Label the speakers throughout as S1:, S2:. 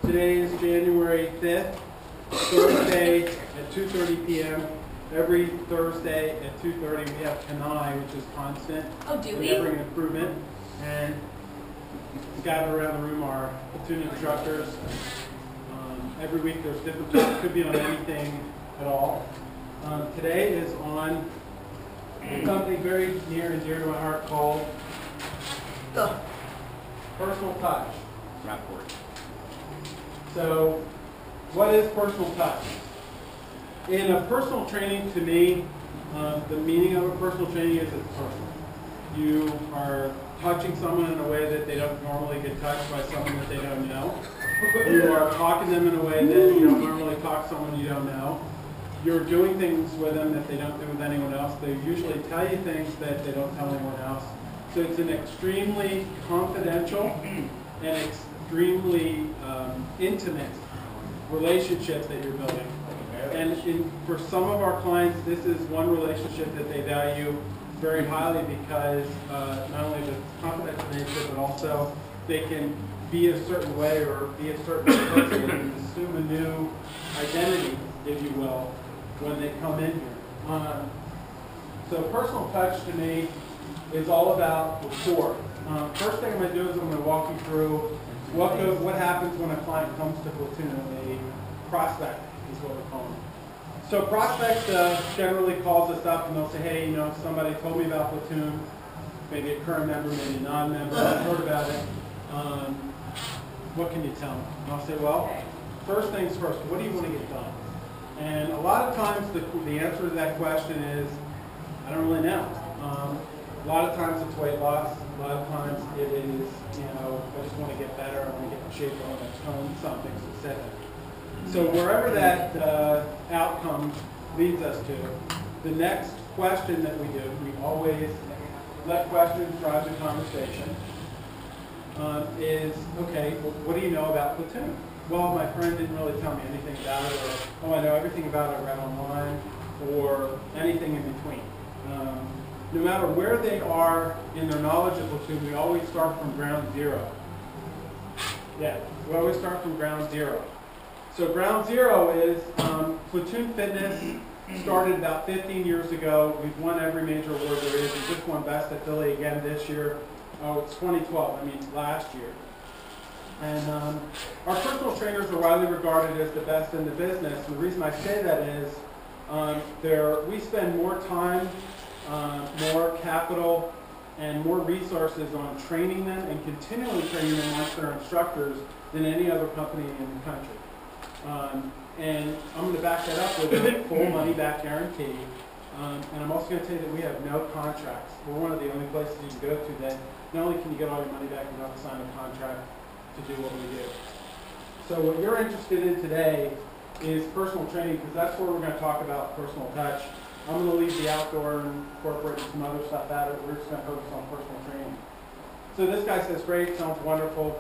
S1: Today is January 5th, Thursday at 2:30 p.m. Every Thursday at 2:30 we have CANI, which is constant.
S2: Oh, do we?
S1: Never-ending Improvement. And gathered around the room are Platoon Instructors. Every week there's different topics. Could be on anything at all. Today is on something very near and dear to my heart called personal touch.
S3: Rapport.
S1: So, what is personal touch? In a personal training, to me, the meaning of a personal training is it's personal. You are touching someone in a way that they don't normally get touched by someone that they don't know. You are talking to them in a way that you don't normally talk to someone you don't know. You're doing things with them that they don't do with anyone else. They usually tell you things that they don't tell anyone else. So it's an extremely confidential and extremely intimate relationship that you're building. And for some of our clients, this is one relationship that they value very highly because not only the confidential nature, but also they can be a certain way or be a certain person and assume a new identity, if you will, when they come in here. So personal touch to me is all about rapport. First thing I'm going to do is I'm going to walk you through what happens when a client comes to Platoon. A prospect is what we're calling it. So prospect generally calls us up and they'll say, hey, you know, somebody told me about Platoon, maybe a current member, maybe a non-member, I've heard about it. What can you tell me? And I'll say, well, first things first, what do you want to get done? And a lot of times the answer to that question is, I don't really know. A lot of times it's weight loss. A lot of times it is, you know, I just want to get better. I want to get in shape. I want to tone something specific. So wherever that outcome leads us to, the next question that we do, we always let questions drive the conversation, is, okay, well, what do you know about Platoon? Well, my friend didn't really tell me anything about it, or, oh, I know everything about it, I read online, or anything in between. No matter where they are in their knowledge of Platoon, we always start from ground zero. Yeah, we always start from ground zero. So ground zero is Platoon Fitness started about 15 years ago. We've won every major award there is. We just won Best at Philly again this year. Oh, it's 2012, I mean last year. And our personal trainers are widely regarded as the best in the business. And the reason I say that is we spend more time, more capital, and more resources on training them and continually training them once they're instructors than any other company in the country. And I'm going to back that up with a full money-back guarantee. And I'm also going to tell you that we have no contracts. We're one of the only places you can go to that not only can you get all your money back, you don't have to sign a contract to do what we do. So what you're interested in today is personal training, because that's where we're going to talk about personal touch. I'm going to leave the outdoor and corporate and some other stuff out of it. We're just going to focus on personal training. So this guy says, great, sounds wonderful.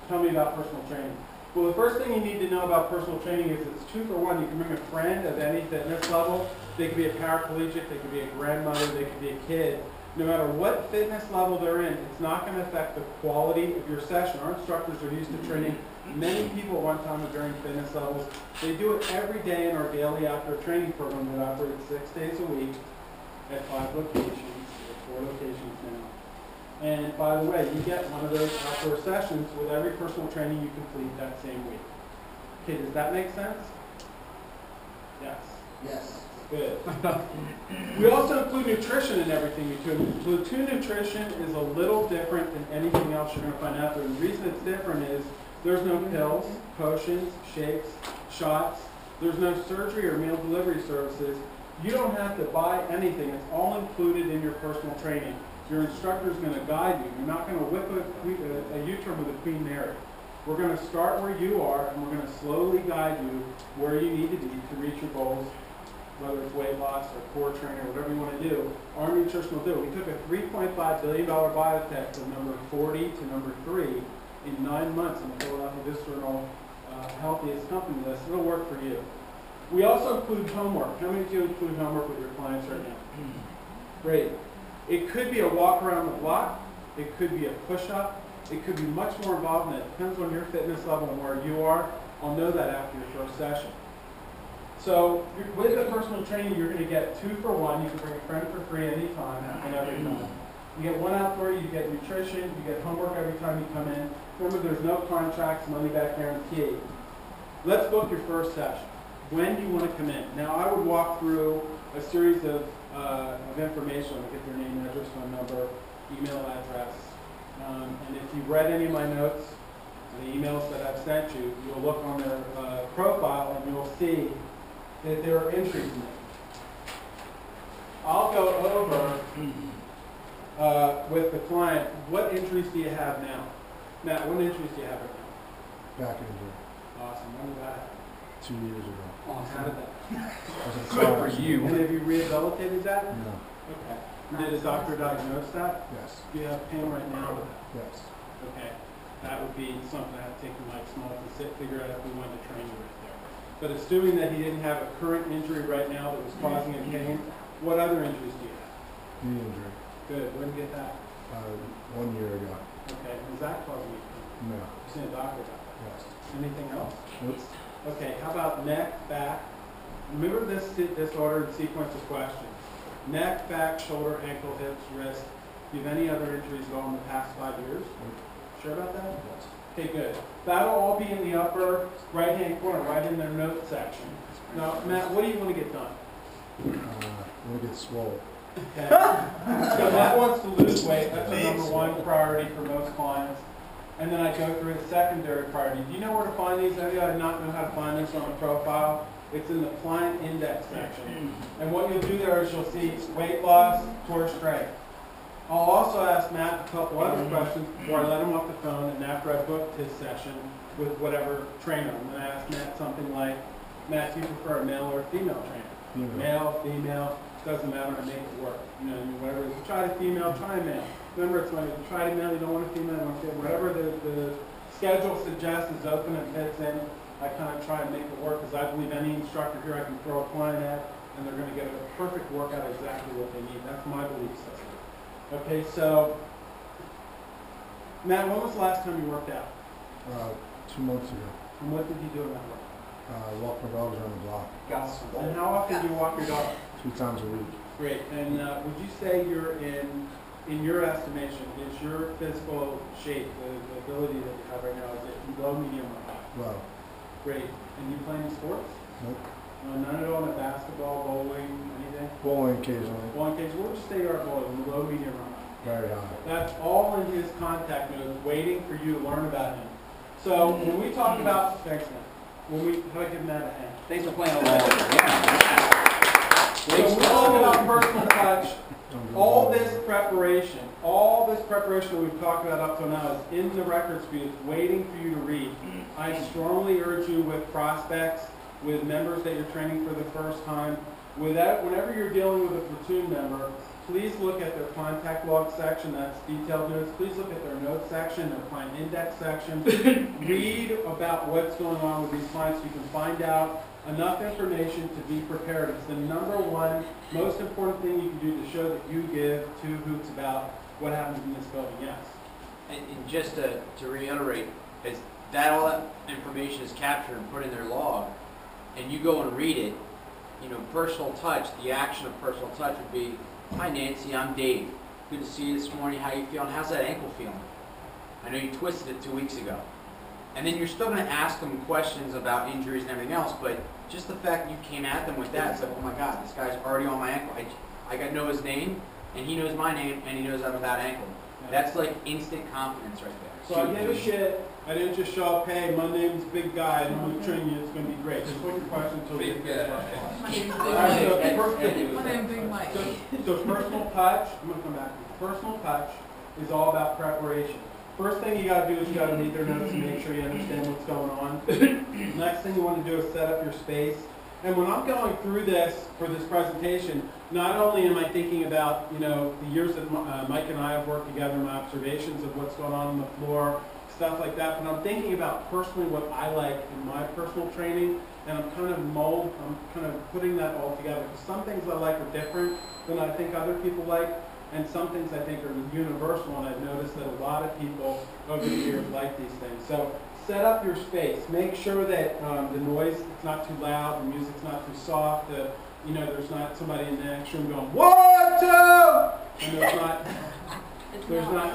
S1: Tell me about personal training. Well, the first thing you need to know about personal training is it's 2 for 1. You can bring a friend of any fitness level. They could be a paraplegic, they could be a grandmother, they could be a kid. No matter what fitness level they're in, it's not going to affect the quality of your session. Our instructors are used to training many people at one time at varying fitness levels. They do it every day in our daily outdoor training program that operates 6 days a week at 5 locations, or 4 locations now. And by the way, you get one of those outdoor sessions with every personal training you complete that same week. Okay, does that make sense? Yes.
S4: Yes.
S1: Good. We also include nutrition in everything we do. Platoon nutrition is a little different than anything else you're going to find out there. And the reason it's different is there's no pills, potions, shakes, shots. There's no surgery or meal delivery services. You don't have to buy anything. It's all included in your personal training. Your instructor is going to guide you. You're not going to whip a U-turn with a Queen Mary. We're going to start where you are, and we're going to slowly guide you where you need to be to reach your goals, whether it's weight loss or core training or whatever you want to do. Our nutrition will do it. We took a $3.5 billion biotech from number 40 to number 3 in 9 months on the Philadelphia Business Journal healthiest company list. It'll work for you. We also include homework. How many of you include homework with your clients right now? Great. It could be a walk around the block. It could be a push-up. It could be much more involved than that. It depends on your fitness level and where you are. I'll know that after your first session. So with the personal training, you're going to get 2 for 1. You can bring a friend for free anytime and every time. You get 1 outdoor, you get nutrition, you get homework every time you come in. Remember, there's no contracts, money back guarantee. Let's book your first session. When do you want to come in? Now, I would walk through a series of information. I'll get their name, address, phone number, email address. And if you've read any of my notes, the emails that I've sent you, you'll look on their profile and you'll see that there are entries in it. I'll go over with the client, what entries do you have now? Matt, what entries do you have right now?
S2: Back injury.
S1: Awesome. When did that happen?
S2: 2 years ago.
S1: Awesome. How did that?
S2: Good for
S3: you.
S1: And have you rehabilitated that?
S2: No.
S1: Okay. Did a doctor diagnose that?
S2: Yes.
S1: Do you have pain right now with that?
S2: Yes.
S1: Okay. That would be something I have to take Mike Small to figure out if we wanted to train you right there. But assuming that he didn't have a current injury right now that was causing him pain, what other injuries do you have?
S2: Knee injury.
S1: Good. When did you get that?
S2: 1 year ago.
S1: Okay. Was that causing you pain?
S2: No.
S1: You seen a doctor about that?
S2: Yes.
S1: Anything else?
S2: Nope.
S1: Okay. How about neck, back? Remember this ordered sequence of questions. Neck, back, shoulder, ankle, hips, wrist. Do you have any other injuries at all in the past 5 years?
S2: Nope.
S1: Sure about that?
S2: Yes.
S1: Okay, good. That'll all be in the upper right-hand corner, right in their note section. Now, Matt, what do you want to get done?
S2: I want to get swole.
S1: Okay. So Matt wants to lose weight. That's the #1 priority for most clients. And then I go through the secondary priority. Do you know where to find these? Any of you not know how to find this on a profile? It's in the client index section. And what you'll do there is you'll see weight loss, core strength. I'll also ask Matt a couple other questions before I let him off the phone and after I booked his session with whatever trainer. I'm going to ask Matt something like, Matt, do you prefer a male or a female trainer?
S2: Female.
S1: Male, female, doesn't matter, I make it work. You know, whatever. If you try a female, try a male. Remember, it's when you try a male, you don't want a female, you want a female. Whatever the schedule suggests is open and fits in, I kind of try and make it work because I believe any instructor here I can throw a client at and they're going to get a perfect workout exactly what they need. That's my belief system. Okay, so, Matt, when was the last time you worked out?
S2: 2 months ago.
S1: And what did you do in that work?
S2: Walk my dogs around the block.
S1: Awesome. And how often do you walk your dog?
S2: 2 times a week.
S1: Great. And would you say you're in your estimation, is your physical shape, the ability that you have right now, is it low, medium, or high?
S2: Well,
S1: Great. And you play any sports?
S2: nope.
S1: None at all? No basketball, bowling, anything?
S2: Bowling occasionally.
S1: Bowling case, what would you say you are bowling? Low, medium, or high?
S2: Very high.
S1: That's all in his contact notes, waiting for you to learn about him. So when we talk about, thanks, man. How do I give Matt a hand?
S3: Thanks for playing along. Yeah.
S1: So when we talk about personal touch, all this preparation that we've talked about up till now is in the records for you. It's waiting for you to read. I strongly urge you with prospects, with members that you're training for the first time, whenever you're dealing with a platoon member, please look at their contact log section, that's detailed notes. Please look at their notes section, their client index section. Read about what's going on with these clients so you can find out enough information to be prepared. It's the #1 most important thing you can do to show that you give 2 hoots about what happens in this building. Yes?
S3: And just to reiterate, is that all that information is captured and put in their log, and you go and read it, personal touch, the action of personal touch would be, hi Nancy, I'm Dave. Good to see you this morning. How you feeling? How's that ankle feeling? I know you twisted it 2 weeks ago. And then you're still going to ask them questions about injuries and everything else, but just the fact that you came at them with that, it's like, oh my God, this guy's already on my ankle. I got to know his name, and he knows my name, and he knows I'm about ankle. That's like instant confidence right there.
S1: So I gave a shit. I didn't just show up, hey, my name's Big Guy, and I'm going to train you. It's going to be great. Just put your question until we get to the
S4: My name's Big Mike.
S1: So personal touch, I'm going to come back to you. Personal touch is all about preparation. First thing you got to do is you got to read their notes and make sure you understand what's going on. Next thing you want to do is set up your space. And when I'm going through this for this presentation, not only am I thinking about the years that Mike and I have worked together, my observations of what's going on the floor, stuff like that, but I'm thinking about personally what I like in my personal training, and I'm kind of putting that all together. Some things I like are different than I think other people like. And some things I think are universal, and I've noticed that a lot of people over the years like these things. So set up your space. Make sure that the noise is not too loud, the music's not too soft, you know, there's not somebody in the next room going, 1, 2! And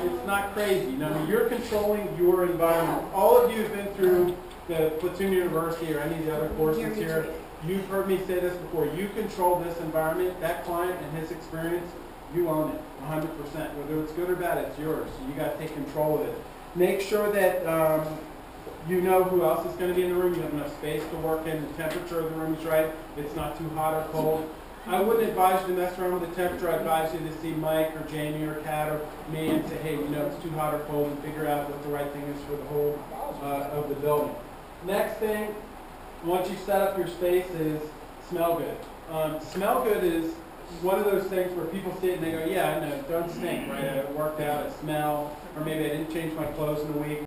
S1: it's not crazy. You know, you're controlling your environment. All of you have been through the Platoon University or any of the other courses here. You've heard me say this before. You control this environment. That client and his experience, you own it 100%. Whether it's good or bad, it's yours. So you got to take control of it. Make sure that you know who else is going to be in the room. You have enough space to work in. The temperature of the room is right. It's not too hot or cold. I wouldn't advise you to mess around with the temperature. I'd advise you to see Mike or Jamie or Kat or me and say, hey, you know, it's too hot or cold, and figure out what the right thing is for the whole of the building. Next thing, once you set up your space, is smell good. Smell good is one of those things where people see it and they go, yeah, I know, don't stink, right? I worked out, I smell, or maybe I didn't change my clothes in a week.